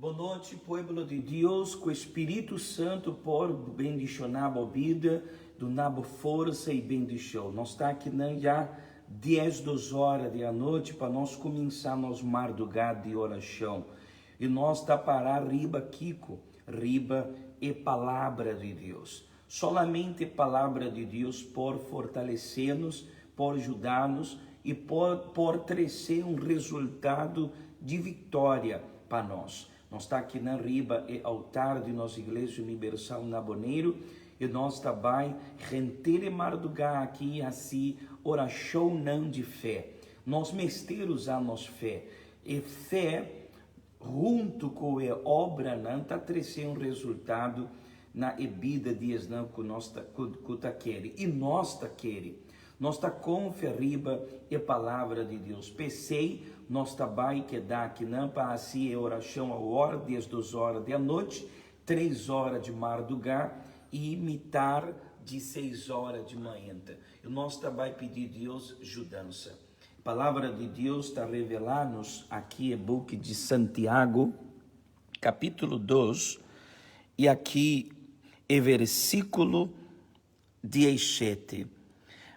Boa noite, povo de Deus, que o Espírito Santo por bendicionar a vida, donar força e bendição. Nós está aqui já 10, 12 horas da noite para nós começar nosso madrugada de oração. E nós está para riba, Kiko, riba é palavra de Deus. Solamente palavra de Deus por fortalecer-nos, por ajudar-nos e por trazer um resultado de vitória para nós. Nós está aqui na riba, é altar de nossa Igreja Universal Naboneiro, e nós também rentele madrugada aqui assim, oração não de fé. Nós mesteiros a nossa fé. E fé, junto com a obra, não está trazendo um resultado na vida dias não que nós está querendo. E nós está querendo. Nós está conferindo a palavra de Deus. Pensei, nós também que dá aqui não para assim a oração a hora, 10, 12 horas da noite, 3 horas de madrugada e imitar de 6 horas de manhã. E nós também pedir a Deus ajudança. A palavra de Deus está revelando-nos aqui no book de Santiago, capítulo 2, e aqui é versículo 17.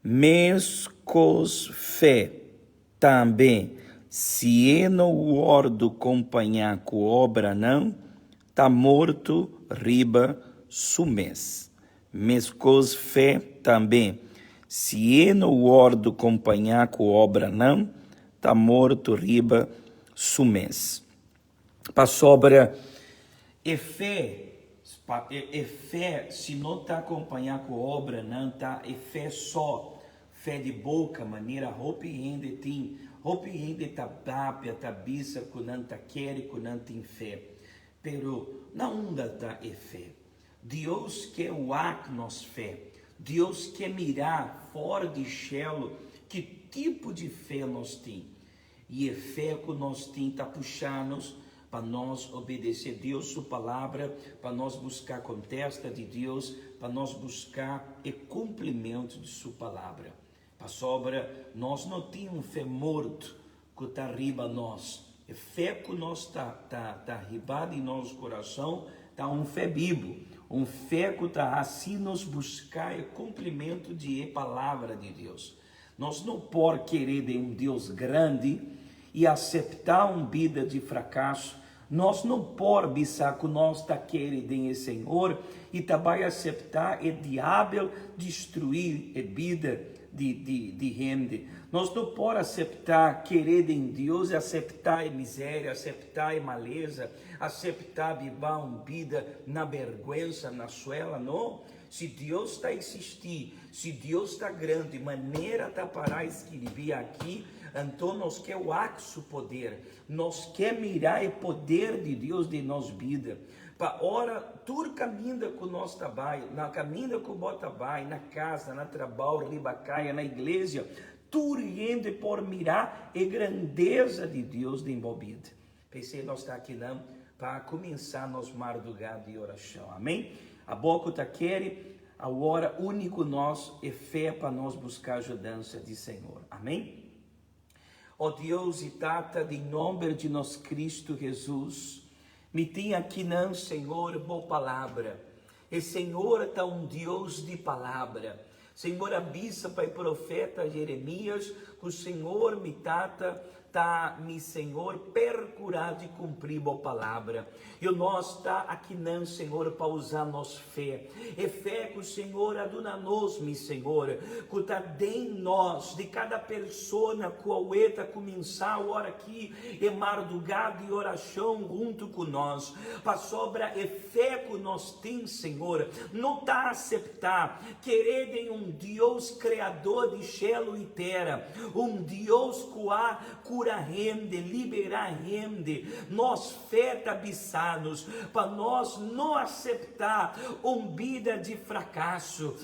Mas com fé também, se não ordo acompanhar com obra não, tá morto riba sumes. Mas com fé também, se não ordo acompanhar com obra não, tá morto riba sumes. Para sobra é fé, se não está acompanhar com obra não, tá é fé só. Fé de boca, maneira, roupa ainda tem, roupa ainda tá bápia, tá bisa, que não tá quer, que não tem fé. Pero não anda tá é fé. Deus quer o nos fé. Deus quer mirar fora de chelo que tipo de fé nós tem. E a fé que nós tem tá puxando-nos para nós obedecer a Deus, sua palavra, para nós buscar a contesta de Deus, para nós buscar o cumprimento de sua palavra. A sobra, nós não temos fé morto que está arriba nós. A fé que nós está arribada em nosso coração, está um fé vivo. Um fé que está assim nos buscar o cumprimento de palavra de Deus. Nós não podemos querer de um Deus grande e aceitar uma vida de fracasso. Nós não podemos pensar que nós está querendo em Senhor e também aceitar o diabo destruir a vida de gente. Nós não podemos aceitar querer em Deus, aceitar a miséria, aceitar a maleza, aceitar viver uma vida na vergonha, na suela, não. Se Deus está existindo, se Deus está grande, maneira está para escrever aqui, então nós quer o axo poder, nós quer mirar o poder de Deus de nossa vida. Para ora, tudo caminha com nós trabalho, na caminha com o trabalho, na casa, na trabalho, ribacaia, na igreja, tudo indo por mirar a grandeza de Deus de envolvido. Pensei nós está aqui não para começar nosso madrugada de oração. Amém? A boca está querendo, a hora único nós é fé para nós buscar ajudança de Senhor. Amém? Ó Deus e Tata, em nome de nosso Cristo Jesus, me tem aqui não, Senhor, boa palavra. E Senhor está um Deus de palavra. Senhor, avisa para o profeta Jeremias, que o Senhor me tata, me Senhor, percurar de cumprir a palavra. E nós está aqui não, Senhor, para usar nossa fé. É fé que o Senhor aduna-nos, mi Senhor, que está dentro de nós, de cada pessoa que o está começar a hora aqui, e madrugada e oração junto com nós. Para sobra é fé que nós temos, Senhor, não está a aceitar, querer em um Deus criador de céu e terra, um Deus que há cura rende, liberar rende, nós fé tabiçados, para nós não aceitar vida de fracasso,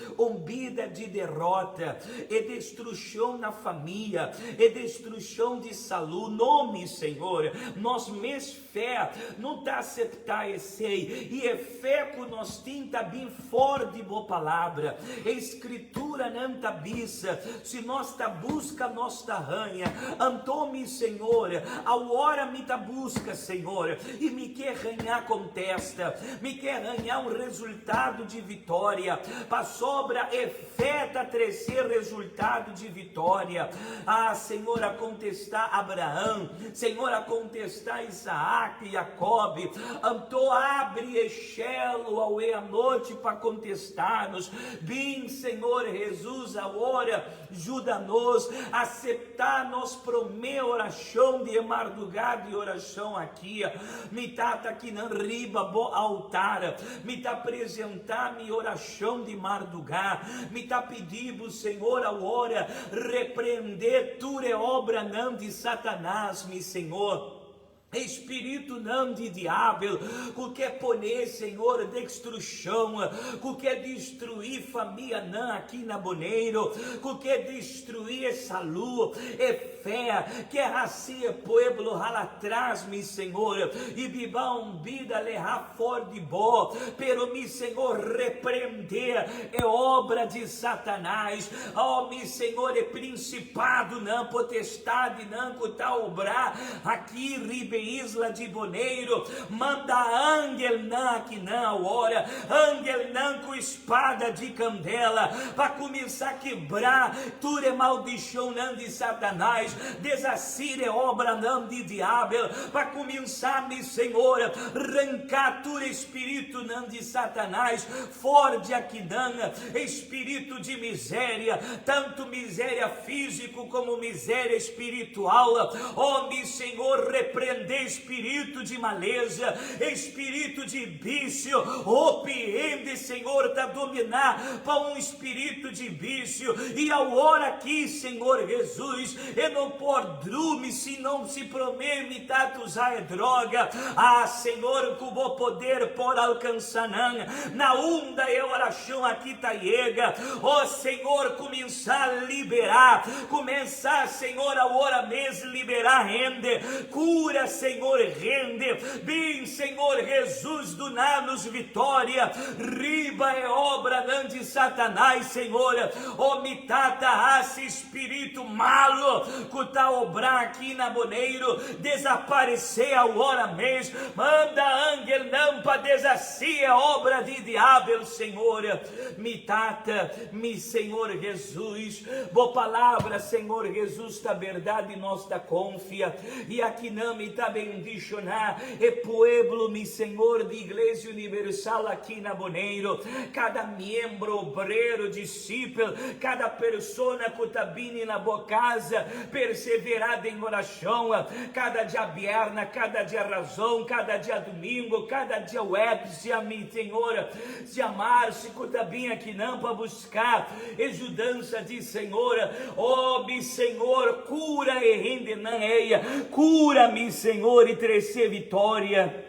vida de derrota, e destruição na família, e destruição de saúde, nome Senhor, nós mesmos fé, não está aceitar esse, e é fé que nós temos bem forte boa palavra, a escritura não está bisa, se nós está busca, nós está ranha, antônio Senhor, a hora me tá busca, Senhor, e me quer ganhar contesta, me quer ganhar um resultado de vitória, para sobra e fé tá trazer resultado de vitória. Ah, Senhor, a contestar Abraão, Senhor, a contestar Isaac e Jacob, Antô abre Echelo ao à noite para contestar-nos. Bem, Senhor Jesus, a hora ajuda-nos a aceitar-nos pro meu oração de madrugada e oração aqui. Me tá aqui na riba bo altar, me tá apresentar minha oração de madrugada, me tá pedindo, Senhor, a hora repreender tudo é obra não de Satanás, meu Senhor. Espírito não de diabo, que quer poner, Senhor, destruição, que quer destruir família não aqui na Boneiro, que quer destruir essa lua, é fé, quer raciar pueblo lá atrás, meu Senhor, e vivar uma vida levar fora de bom, pero, meu Senhor, repreender é obra de Satanás, oh, meu Senhor, é principado não, potestade não, que está obrar aqui, Ribeirão, Isla de Boneiro, manda ángel não aqui não, ora, ángel não com espada de candela, para começar a quebrar, tudo é maldição não de Satanás, desacir é obra não de diabo, para começar, meu Senhor, arrancar tudo espírito não de Satanás, forte aqui não, espírito de miséria, tanto miséria físico como miséria espiritual, oh, meu Senhor, repreender espírito de maleza, espírito de vício, opiende, Senhor, tá dominar para um espírito de vício, e a hora aqui, Senhor Jesus, eu não pode dormir se não se promete tá usar é droga, ah, Senhor, que vou poder por alcançar não, na onda eu oração aqui tá chega, ó Senhor, começar a liberar, começar, Senhor, a hora mesmo liberar rende, cura, Senhor, rende, bem, Senhor Jesus, do nanos vitória, riba é obra não de Satanás, Senhor, ó mitata raça espírito malo, que tá obrar aqui na Boneiro, desaparecer a hora mesmo, manda ángel não para desacia a obra de diabo, Senhor, mitata, mi Senhor Jesus, boa palavra, Senhor Jesus, tá verdade, nós tá confia, e aqui não me tá bendicionar, é pueblo, mi Senhor, de Igreja Universal aqui na Boneiro, cada membro, obreiro, discípulo, cada persona que tá vindo na boa casa, perseverada em oração, cada dia bierna, cada dia razão, cada dia domingo, cada dia web, se a mim, Senhor, se amar, se que tá vindo aqui não para buscar ajudança de Senhor, oh, mi Senhor, cura e rende não eia, cura-me, Senhor, e trazer vitória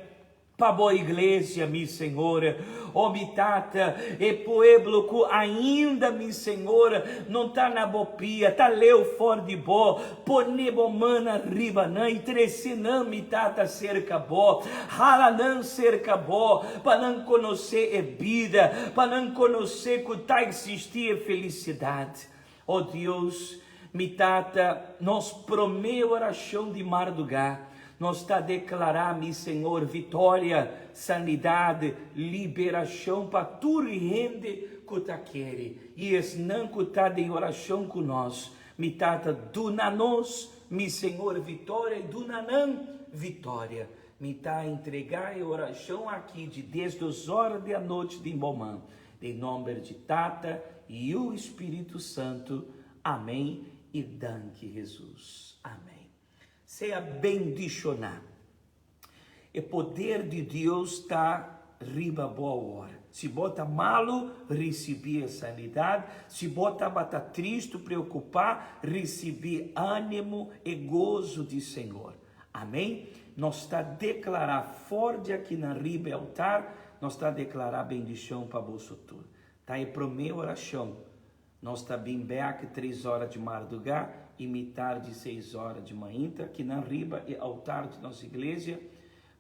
para boa igreja, mi Senhor, oh, mi tata, e pueblo que ainda, mi Senhor, não tá na bopia, tá leu fora de bo, ponebo mana riba não, e trece não, mi tata, cerca bo, hala não cerca bo, para não conhecer a vida, para não conhecer que tá existir felicidade, oh Deus, mi tata, nós promeu oração de madrugada, nós está a declarar, meu Senhor, vitória, sanidade, liberação para tudo rende que está querendo. E esse não que está de oração com nós, me tata do nanos, meu Senhor, vitória, e do nanã, vitória. Me está a entregar a oração aqui de desde as horas da noite de Imbomã. Em nome de Tata e o Espírito Santo. Amém. E danke Jesus. Amém. Seja bendicionado. O poder de Deus está riba boa hora. Se bota malo, receber sanidade. Se bota bata triste, preocupar, receber ânimo e gozo de Senhor. Amém? Nós está a declarar forte aqui na riba altar, nós está a declarar bendição para você tudo. Tá aí para minha oração. Nós está bem back 3 horas de madrugada e metade de 6 horas de manhã, aqui na riba e altar de nossa igreja,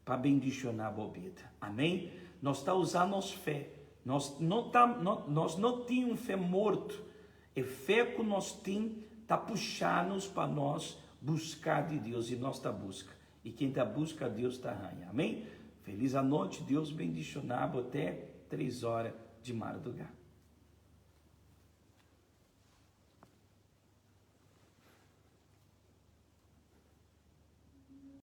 para bendicionar a bobida. Amém? Nós está usando nossa fé. Nós não temos fé morto. E fé que nós temos está puxando-nos para nós buscar de Deus e nós está busca. E quem está busca a Deus está arranha. Amém? Feliz a noite, Deus bendicionado até 3 horas de madrugada.